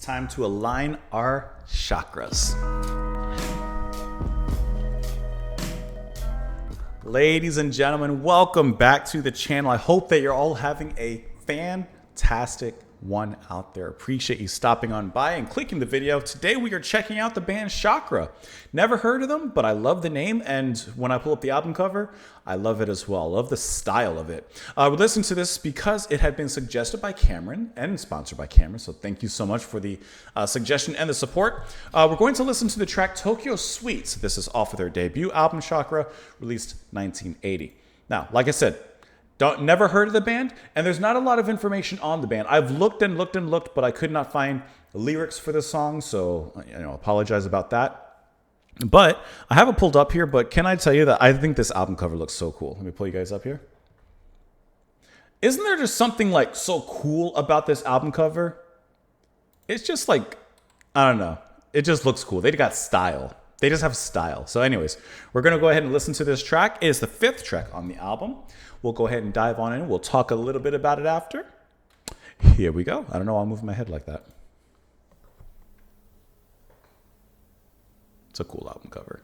Time to align our chakras. Ladies and gentlemen, welcome back to the channel. I hope that you're all having a fantastic one out there. Appreciate you stopping on by and clicking the video. Today we are checking out the band Chakra. Never heard of them, but I love the name, and when I pull up the album cover, I love it as well. Love the style of it. We listened to this because it had been suggested by Cameron and sponsored by Cameron, so thank you so much for the suggestion and the support. We're going to listen to the track Tokyo Suites. This is off of their debut album Chakra, released 1980. Now, like I said, never heard of the band, and there's not a lot of information on the band. I've looked and looked and looked, but I could not find lyrics for this song, so apologize about that. But I have it pulled up here, but can I tell you that I think this album cover looks so cool. Let me pull you guys up here. Isn't there just something like so cool about this album cover? It's just like, I don't know. It just looks cool. They got style. They just have style. So anyways, we're going to go ahead and listen to this track. It is the 5th track on the album. We'll go ahead and dive on in. We'll talk a little bit about it after. Here we go. I don't know why I'm moving my head like that. It's a cool album cover.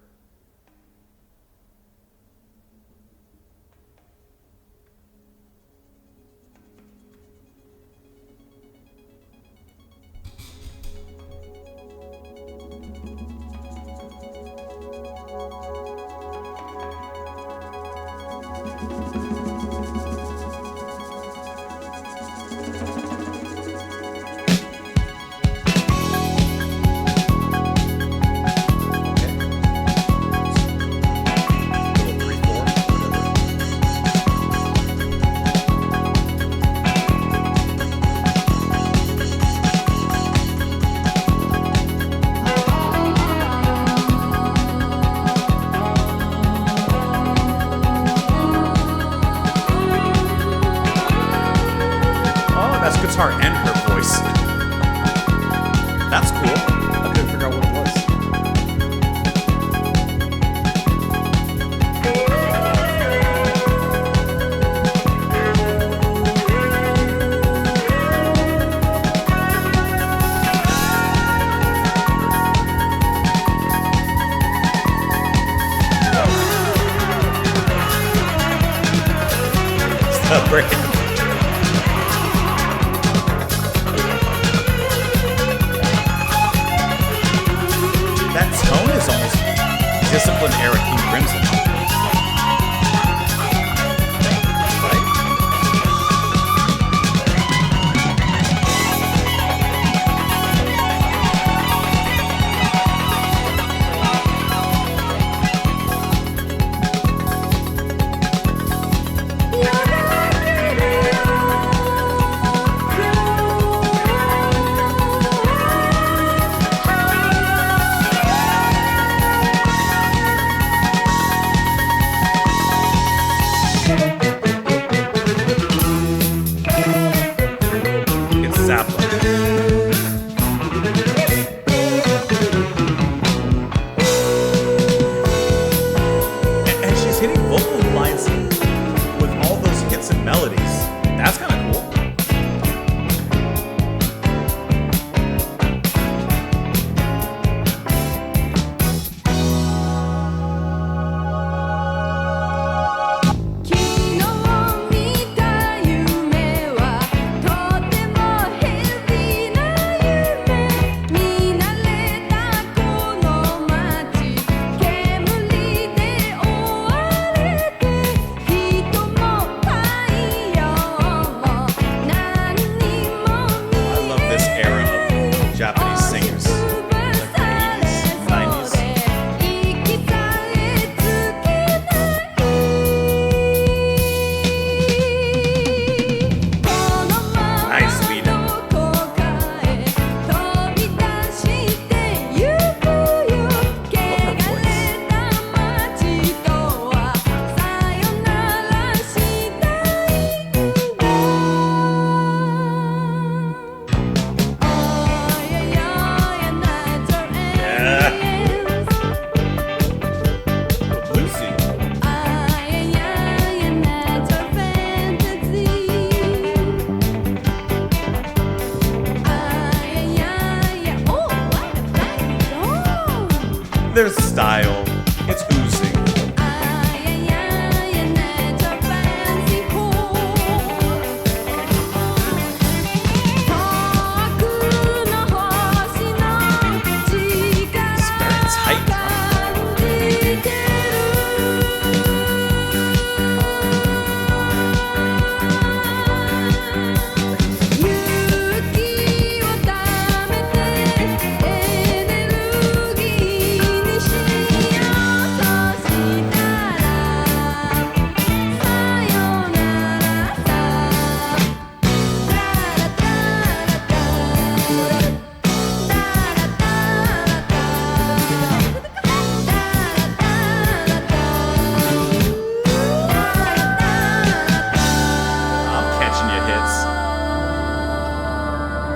Guitar and her voice. That's cool. I couldn't figure out what it was. Stop breaking. Tone is almost Discipline era King Crimson. Right? There's style. It's oozing. It's very tight drum.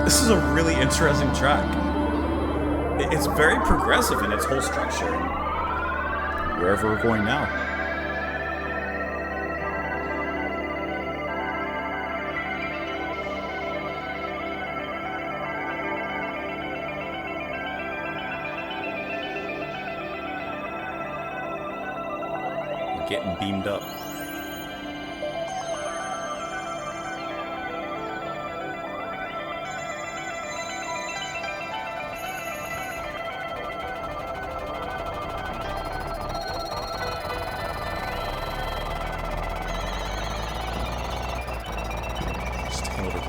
This is a really interesting track. It's very progressive in its whole structure. Wherever we're going now. We're getting beamed up.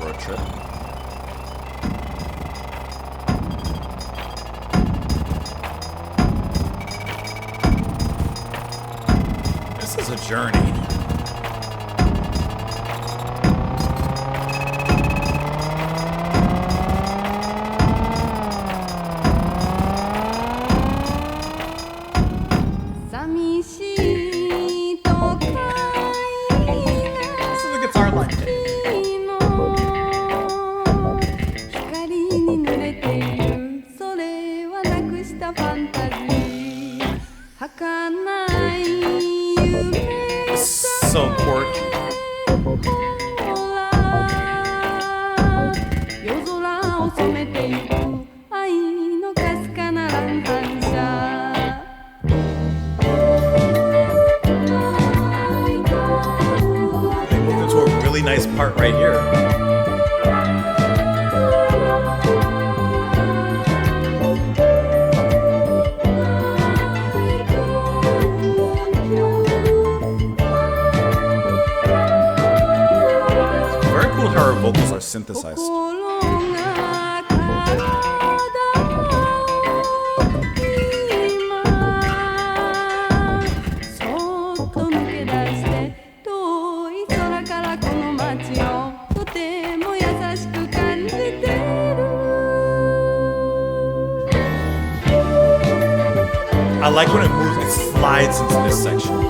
Road trip. This is a journey. This is the guitar line. So quirky. They moved into a really nice part right here. Her vocals are synthesized. I like when it moves, it slides into this section.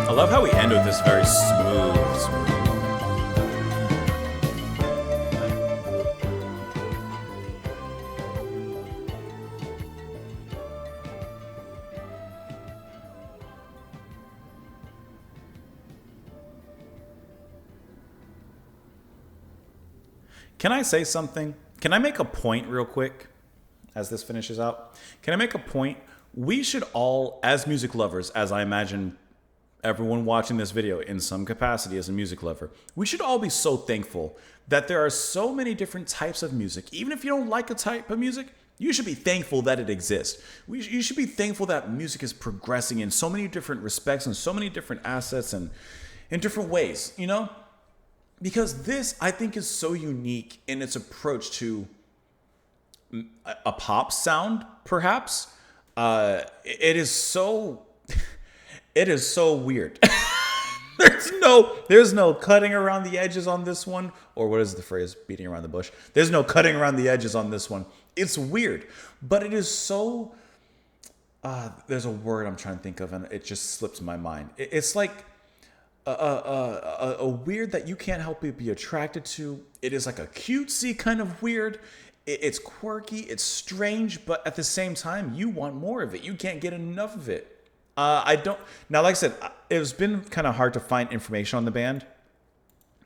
I love how we end with this very smooth moment. Can I say something? Can I make a point real quick as this finishes out? Can I make a point? We should all, as music lovers, as I imagine everyone watching this video in some capacity as a music lover, we should all be so thankful that there are so many different types of music. Even if you don't like a type of music, you should be thankful that it exists. You should be thankful that music is progressing in so many different respects and so many different assets and in different ways, you know? Because this, I think, is so unique in its approach to a pop sound, perhaps. It is so it is so weird. There's no cutting around the edges on this one, or what is the phrase, beating around the bush. There's no cutting around the edges on this one. It's weird, but it is so there's a word I'm trying to think of and it just slips my mind. It's like a weird that you can't help but be attracted to. It is like a cutesy kind of weird. It's quirky, it's strange, but at the same time, you want more of it. You can't get enough of it. I don't. Now, like I said, it's been kind of hard to find information on the band.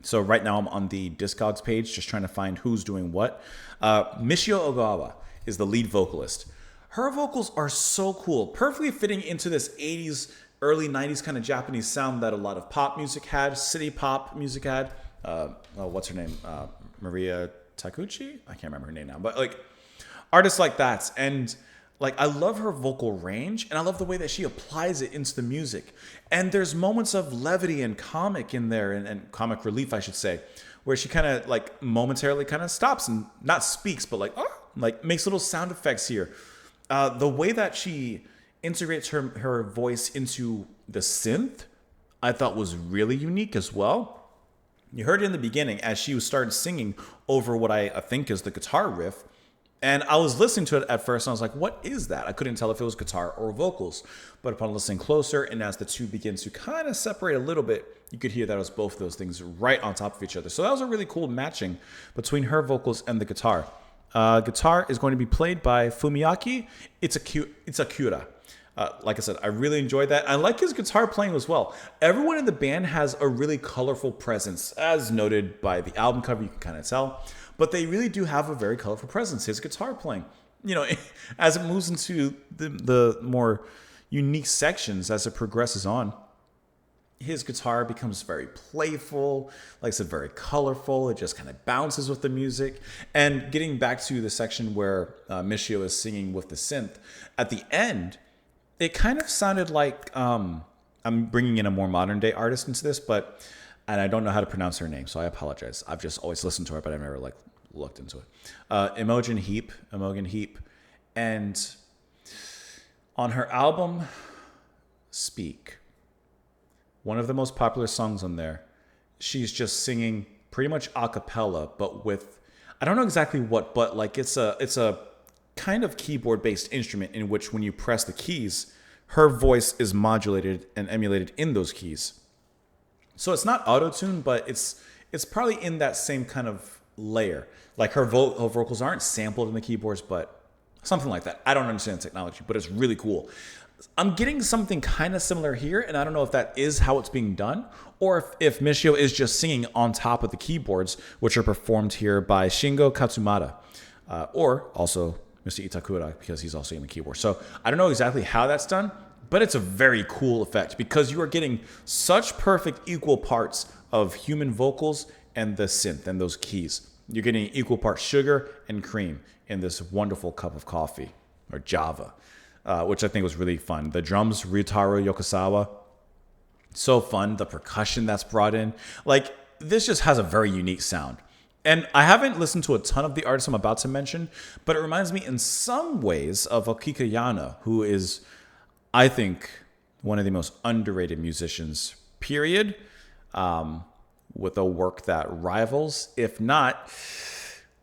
So right now I'm on the Discogs page, just trying to find who's doing what. Michio Ogawa is the lead vocalist. Her vocals are so cool, perfectly fitting into this 80s, early 90s kind of Japanese sound that a lot of pop music had, city pop music had. What's her name? Maria Takuchi? I can't remember her name now, but like artists like that. And like, I love her vocal range and I love the way that she applies it into the music. And there's moments of levity and comic in there and comic relief, I should say, where she kind of like momentarily kind of stops and not speaks, but like makes little sound effects here. The way that she integrates her voice into the synth, I thought was really unique as well. You heard it in the beginning as she started singing over what I think is the guitar riff. And I was listening to it at first and I was like, what is that? I couldn't tell if it was guitar or vocals. But upon listening closer and as the two begin to kind of separate a little bit, you could hear that it was both of those things right on top of each other. So that was a really cool matching between her vocals and the guitar. Guitar is going to be played by Fumiaki Itakura. Like I said, I really enjoyed that. I like his guitar playing as well. Everyone in the band has a really colorful presence, as noted by the album cover, you can kind of tell. But they really do have a very colorful presence. His guitar playing, you know, as it moves into the more unique sections, as it progresses on, his guitar becomes very playful, like I said, very colorful. It just kind of bounces with the music. And getting back to the section where Michio is singing with the synth, at the end, it kind of sounded like, I'm bringing in a more modern day artist into this, and I don't know how to pronounce her name, so I apologize. I've just always listened to her, but I've never looked into it. Imogen Heap, and on her album, Speak, one of the most popular songs on there, she's just singing pretty much a cappella, but with, I don't know exactly what, but like it's a kind of keyboard-based instrument in which when you press the keys, her voice is modulated and emulated in those keys. So it's not auto-tuned, but it's probably in that same kind of layer. Like her vocals aren't sampled in the keyboards, but something like that. I don't understand technology, but it's really cool. I'm getting something kind of similar here, and I don't know if that is how it's being done, or if Michio is just singing on top of the keyboards, which are performed here by Shingo Katsumata, or also Mr. Itakura, because he's also in the keyboard. So I don't know exactly how that's done, but it's a very cool effect because you are getting such perfect equal parts of human vocals and the synth and those keys. You're getting equal parts sugar and cream in this wonderful cup of coffee, or Java, which I think was really fun. The drums, Ryutaro Yokosawa, so fun. The percussion that's brought in, like, this just has a very unique sound. And I haven't listened to a ton of the artists I'm about to mention, but it reminds me in some ways of Okika Yano, who is, I think, one of the most underrated musicians, period, with a work that rivals, if not,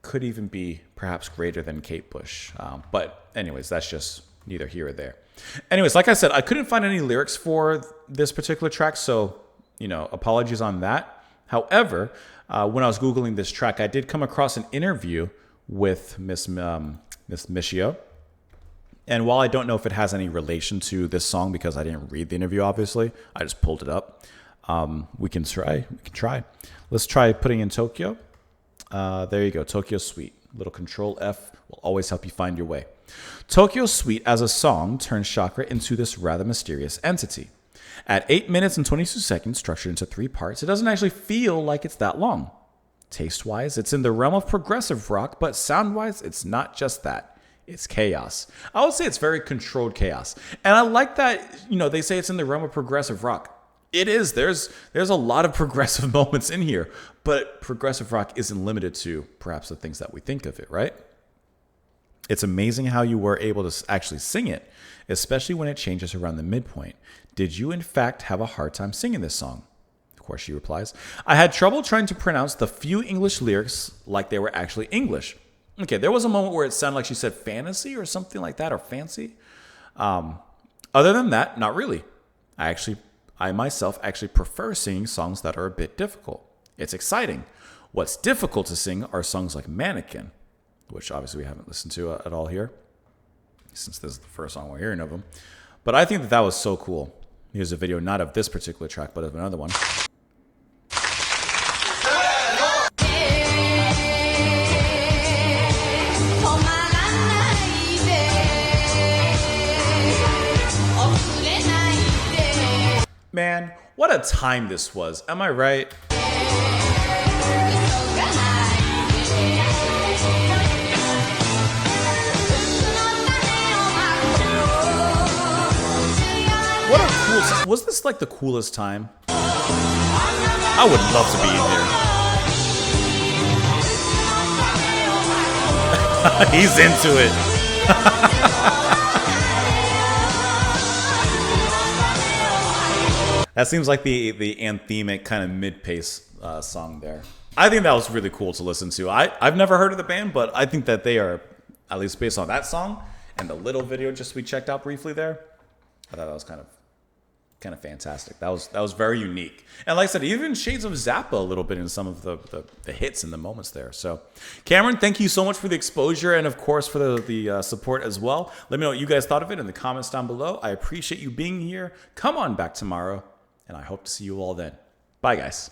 could even be perhaps greater than Kate Bush. But anyways, that's just neither here or there. Anyways, like I said, I couldn't find any lyrics for this particular track, so, you know, apologies on that. However, when I was Googling this track, I did come across an interview with Miss Michio. And while I don't know if it has any relation to this song because I didn't read the interview, obviously, I just pulled it up. We can try. Let's try putting in Tokyo. There you go. Tokyo Suite. Little Control F will always help you find your way. Tokyo Suite as a song turns Chakra into this rather mysterious entity. At 8 minutes and 22 seconds, structured into 3 parts, it doesn't actually feel like it's that long. Taste-wise, it's in the realm of progressive rock, but sound-wise, it's not just that. It's chaos. I would say it's very controlled chaos. And I like that, you know, they say it's in the realm of progressive rock. It is. There's a lot of progressive moments in here, but progressive rock isn't limited to perhaps the things that we think of it, right? It's amazing how you were able to actually sing it, especially when it changes around the midpoint. Did you in fact have a hard time singing this song? Of course, she replies, I had trouble trying to pronounce the few English lyrics like they were actually English. Okay, there was a moment where it sounded like she said fantasy or something like that, or fancy. Other than that, not really. I myself actually prefer singing songs that are a bit difficult. It's exciting. What's difficult to sing are songs like Mannequin, which obviously we haven't listened to at all here, since this is the first song we're hearing of them. But I think that was so cool. Here's a video, not of this particular track, but of another one. Man, what a time this was. Am I right? What a cool time. Was this like the coolest time? I would love to be in here. He's into it. That seems like the anthemic kind of mid-pace song there. I think that was really cool to listen to. I've never heard of the band, but I think that they are, at least based on that song and the little video just we checked out briefly there, I thought that was kind of fantastic. That was very unique. And like I said, even shades of Zappa a little bit in some of the hits and the moments there. So Cameron, thank you so much for the exposure and of course for the support as well. Let me know what you guys thought of it in the comments down below. I appreciate you being here. Come on back tomorrow, and I hope to see you all then. Bye, guys.